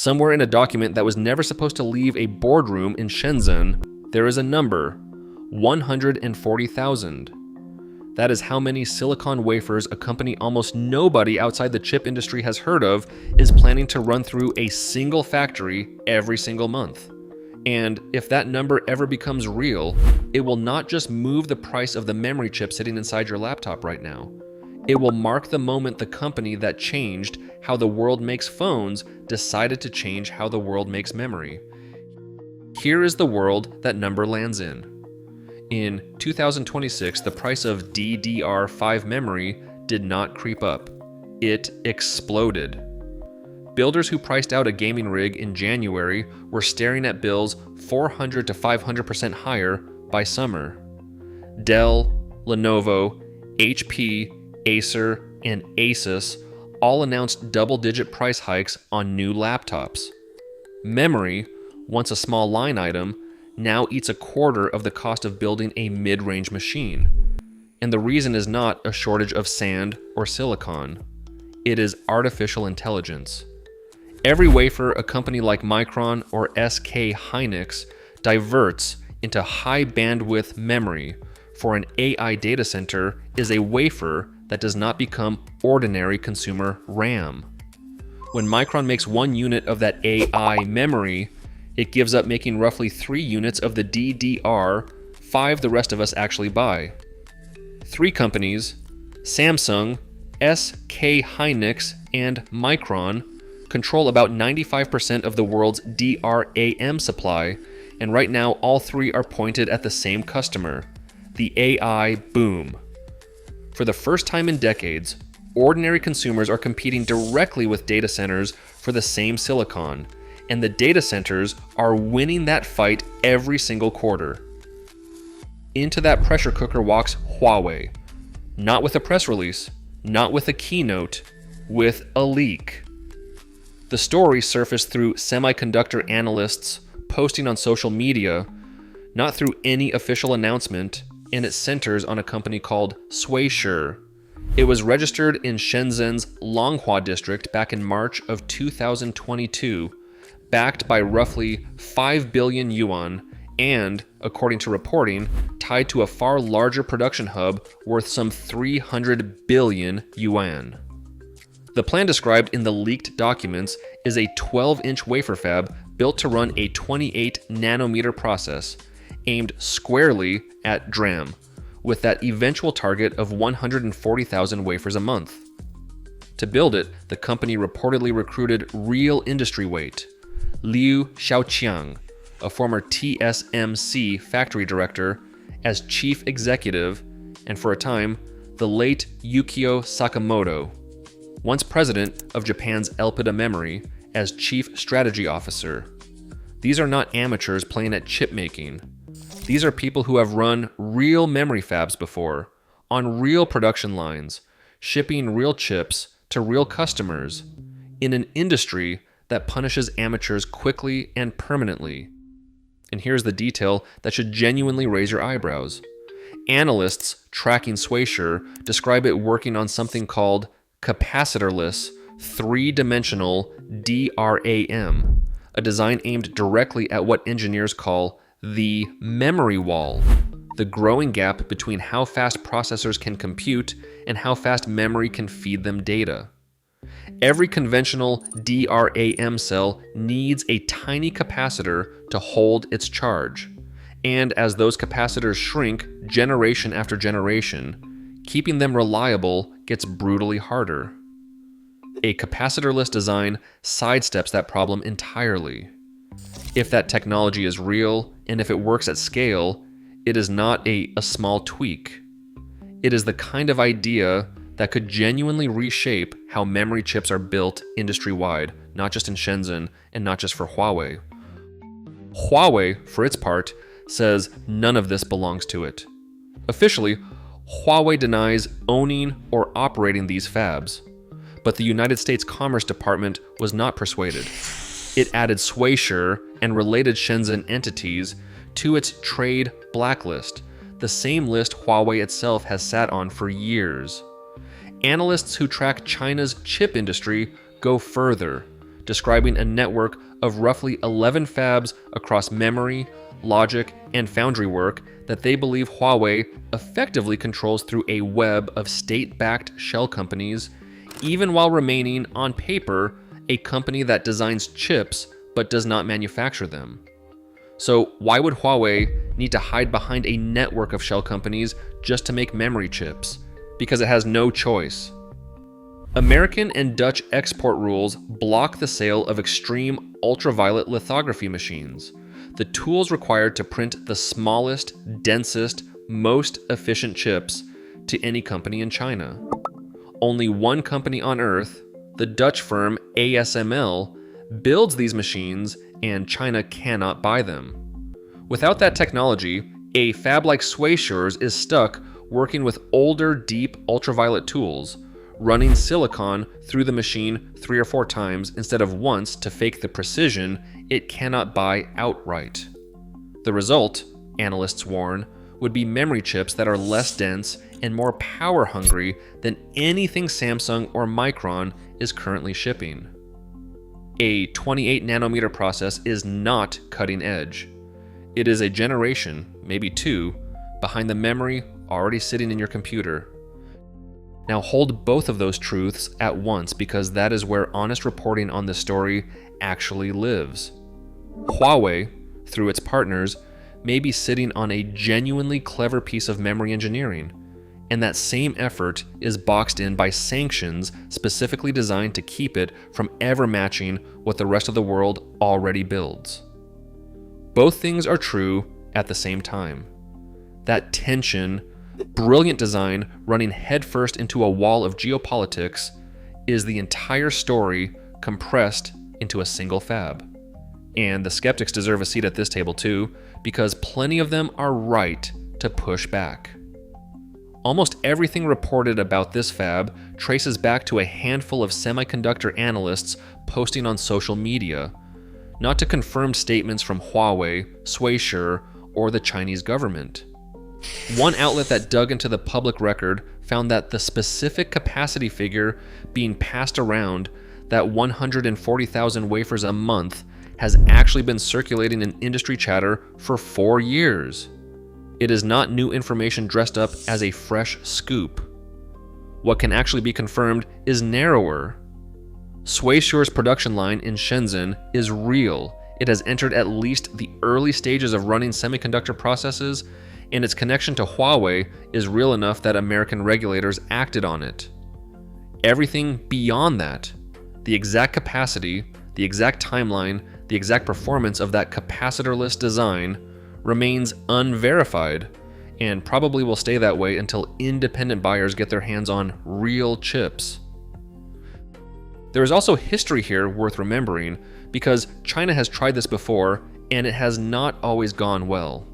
Somewhere in a document that was never supposed to leave a boardroom in Shenzhen, there is a number, 140,000. That is how many silicon wafers a company almost nobody outside the chip industry has heard of is planning to run through a single factory every single month. And if that number ever becomes real, it will not just move the price of the memory chip sitting inside your laptop right now. It will mark the moment the company that changed how the world makes phones decided to change how the world makes memory. Here is the world that number lands in. In 2026, the price of DDR5 memory did not creep up. It exploded. Builders who priced out a gaming rig in January were staring at bills 400 to 500% higher by summer. Dell, Lenovo, HP, Acer, and Asus all announced double-digit price hikes on new laptops. Memory, once a small line item, now eats a quarter of the cost of building a mid-range machine. And the reason is not a shortage of sand or silicon. It is artificial intelligence. Every wafer a company like Micron or SK Hynix diverts into high bandwidth memory for an AI data center is a wafer that does not become ordinary consumer RAM. When Micron makes 1 unit of that AI memory, it gives up making roughly 3 units of the DDR5 the rest of us actually buy. 3 companies, Samsung, SK Hynix, and Micron, control about 95% of the world's DRAM supply, and right now all 3 are pointed at the same customer, the AI boom. For the first time in decades, ordinary consumers are competing directly with data centers for the same silicon, and the data centers are winning that fight every single quarter. Into that pressure cooker walks Huawei, not with a press release, not with a keynote, with a leak. The story surfaced through semiconductor analysts posting on social media, not through any official announcement, and it centers on a company called Shuaisha. It was registered in Shenzhen's Longhua district back in March of 2022, backed by roughly 5 billion yuan and, according to reporting, tied to a far larger production hub worth some 300 billion yuan. The plan described in the leaked documents is a 12-inch wafer fab built to run a 28-nanometer process, aimed squarely at DRAM, with that eventual target of 140,000 wafers a month. To build it, the company reportedly recruited real industry weight, Liu Xiaoqiang, a former TSMC factory director, as chief executive, and for a time, the late Yukio Sakamoto, once president of Japan's Elpida Memory, as chief strategy officer. These are not amateurs playing at chip making. These are people who have run real memory fabs before, on real production lines, shipping real chips to real customers, in an industry that punishes amateurs quickly and permanently. And here's the detail that should genuinely raise your eyebrows. Analysts tracking Shuaisha describe it working on something called capacitorless, 3-dimensional DRAM, a design aimed directly at what engineers call the memory wall, the growing gap between how fast processors can compute and how fast memory can feed them data. Every conventional DRAM cell needs a tiny capacitor to hold its charge, and as those capacitors shrink generation after generation, keeping them reliable gets brutally harder. A capacitorless design sidesteps that problem entirely. If that technology is real, and if it works at scale, it is not a small tweak. It is the kind of idea that could genuinely reshape how memory chips are built industry-wide, not just in Shenzhen, and not just for Huawei. Huawei, for its part, says none of this belongs to it. Officially, Huawei denies owning or operating these fabs, but the United States Commerce Department was not persuaded. It added Shuaisha and related Shenzhen entities to its trade blacklist, the same list Huawei itself has sat on for years. Analysts who track China's chip industry go further, describing a network of roughly 11 fabs across memory, logic, and foundry work that they believe Huawei effectively controls through a web of state-backed shell companies, even while remaining, on paper, a company that designs chips but does not manufacture them. So why would Huawei need to hide behind a network of shell companies just to make memory chips? Because it has no choice. American and Dutch export rules block the sale of extreme ultraviolet lithography machines, the tools required to print the smallest, densest, most efficient chips, to any company in China. Only one company on Earth, the Dutch firm ASML, builds these machines, and China cannot buy them. Without that technology, a fab like Shui's is stuck working with older, deep ultraviolet tools, running silicon through the machine 3 or 4 times instead of once to fake the precision it cannot buy outright. The result, analysts warn, would be memory chips that are less dense and more power-hungry than anything Samsung or Micron is currently shipping. A 28-nanometer process is not cutting edge. It is a generation, maybe 2, behind the memory already sitting in your computer. Now hold both of those truths at once, because that is where honest reporting on this story actually lives. Huawei, through its partners, may be sitting on a genuinely clever piece of memory engineering, and that same effort is boxed in by sanctions specifically designed to keep it from ever matching what the rest of the world already builds. Both things are true at the same time. That tension, brilliant design running headfirst into a wall of geopolitics, is the entire story compressed into a single fab. And the skeptics deserve a seat at this table too, because plenty of them are right to push back. Almost everything reported about this fab traces back to a handful of semiconductor analysts posting on social media, not to confirmed statements from Huawei, Shui's, or the Chinese government. One outlet that dug into the public record found that the specific capacity figure being passed around, that 140,000 wafers a month, has actually been circulating in industry chatter for 4 years. It is not new information dressed up as a fresh scoop. What can actually be confirmed is narrower. Shui's production line in Shenzhen is real. It has entered at least the early stages of running semiconductor processes, and its connection to Huawei is real enough that American regulators acted on it. Everything beyond that, the exact capacity, the exact timeline, the exact performance of that capacitorless design, remains unverified, and probably will stay that way until independent buyers get their hands on real chips. There is also history here worth remembering, because China has tried this before, and it has not always gone well.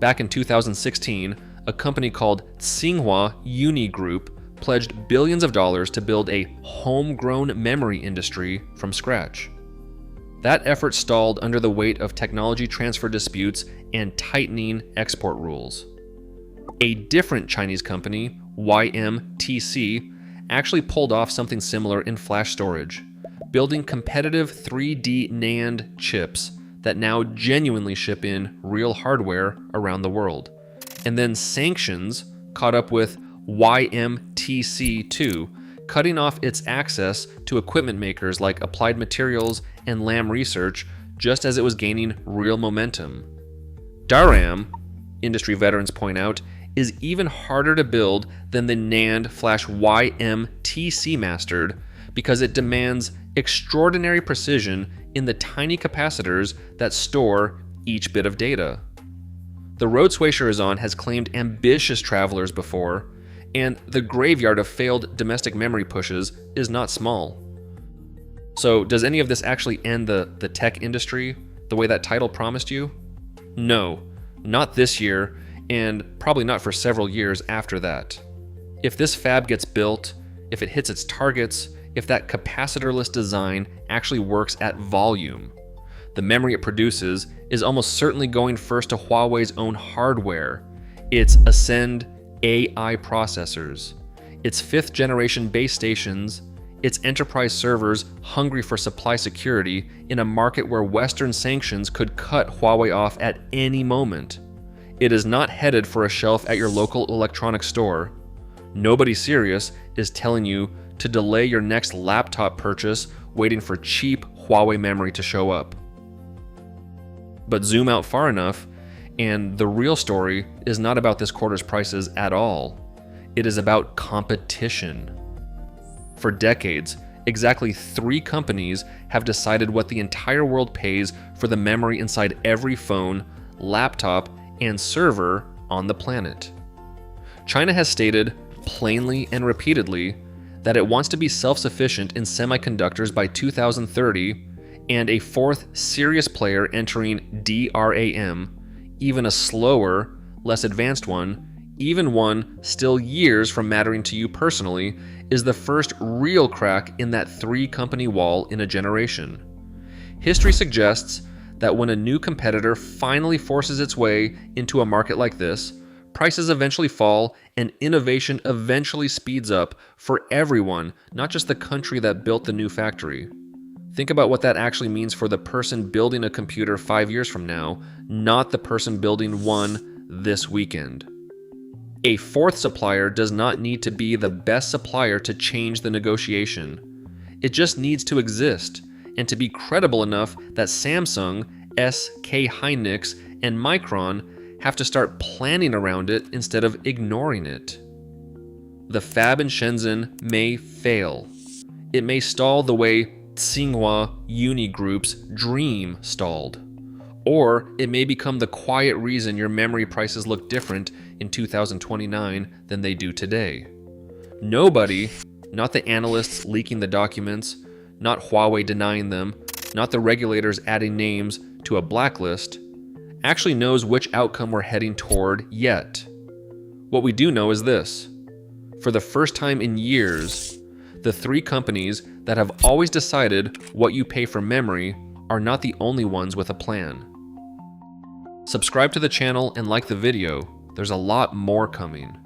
Back in 2016, a company called Tsinghua Uni Group pledged billions of dollars to build a homegrown memory industry from scratch. That effort stalled under the weight of technology transfer disputes and tightening export rules. A different Chinese company, YMTC, actually pulled off something similar in flash storage, building competitive 3D NAND chips that now genuinely ship in real hardware around the world. And then sanctions caught up with YMTC too, cutting off its access to equipment makers like Applied Materials and Lam Research just as it was gaining real momentum. DRAM, industry veterans point out, is even harder to build than the NAND flash YMTC mastered, because it demands extraordinary precision in the tiny capacitors that store each bit of data. The road Shui's is on has claimed ambitious travelers before, and the graveyard of failed domestic memory pushes is not small. So does any of this actually end the tech industry the way that title promised you? No, not this year, and probably not for several years after that. If this fab gets built, if it hits its targets, if that capacitorless design actually works at volume, the memory it produces is almost certainly going first to Huawei's own hardware, its Ascend AI processors, its 5th generation base stations, It's enterprise servers hungry for supply security in a market where Western sanctions could cut Huawei off at any moment. It is not headed for a shelf at your local electronics store. Nobody serious is telling you to delay your next laptop purchase waiting for cheap Huawei memory to show up. But zoom out far enough, and the real story is not about this quarter's prices at all. It is about competition. For decades, exactly 3 companies have decided what the entire world pays for the memory inside every phone, laptop, and server on the planet. China has stated, plainly and repeatedly, that it wants to be self-sufficient in semiconductors by 2030, and a 4th serious player entering DRAM, even a slower, less advanced one, even one still years from mattering to you personally, is the first real crack in that 3-company wall in a generation. History suggests that when a new competitor finally forces its way into a market like this, prices eventually fall and innovation eventually speeds up for everyone, not just the country that built the new factory. Think about what that actually means for the person building a computer 5 years from now, not the person building one this weekend. A 4th supplier does not need to be the best supplier to change the negotiation. It just needs to exist and to be credible enough that Samsung, SK Hynix, and Micron have to start planning around it instead of ignoring it. The fab in Shenzhen may fail. It may stall the way Tsinghua Uni Group's dream stalled. Or it may become the quiet reason your memory prices look different in 2029 than they do today. Nobody, not the analysts leaking the documents, not Huawei denying them, not the regulators adding names to a blacklist, actually knows which outcome we're heading toward yet. What we do know is this. For the first time in years, the 3 companies that have always decided what you pay for memory are not the only ones with a plan. Subscribe to the channel and like the video. There's a lot more coming.